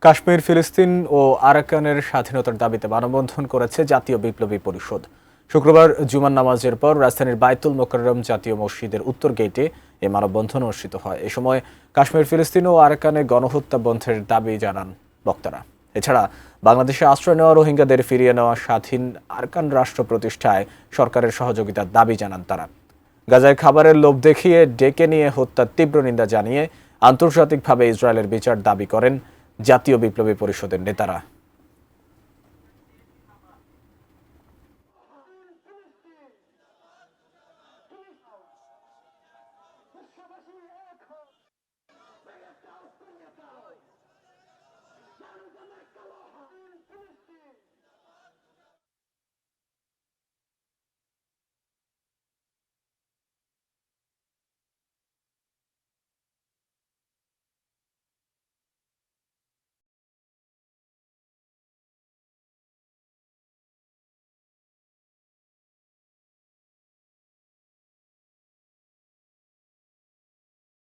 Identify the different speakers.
Speaker 1: কাশ্মীর, ফিলিস্তিন ও আরাকানের স্বাধীনতার দাবিতে মানববন্ধন করেছে জাতীয় বিপ্লবী পরিষদ। শুক্রবার জুমার নামাজের পর রাজধানীর বায়তুল মোকাররম জাতীয় মসজিদের উত্তর গেটে এ মানববন্ধন অনুষ্ঠিত হয়। এ সময় কাশ্মীর, ফিলিস্তিন ও আরাকানে গণহত্যা বন্ধের দাবি জানান বক্তারা। এছাড়া বাংলাদেশে আশ্রয় নেওয়া রোহিঙ্গাদের ফিরিয়ে নেওয়া, স্বাধীন আরাকান রাষ্ট্র প্রতিষ্ঠায় সরকারের সহযোগিতার দাবি জানান তারা। গাজায় খাবারের লোভ দেখিয়ে ডেকে নিয়ে হত্যার তীব্র নিন্দা জানিয়ে আন্তর্জাতিকভাবে ইসরায়েলের বিচার দাবি করেন জাতীয় বিপ্লবী পরিষদের নেতারা।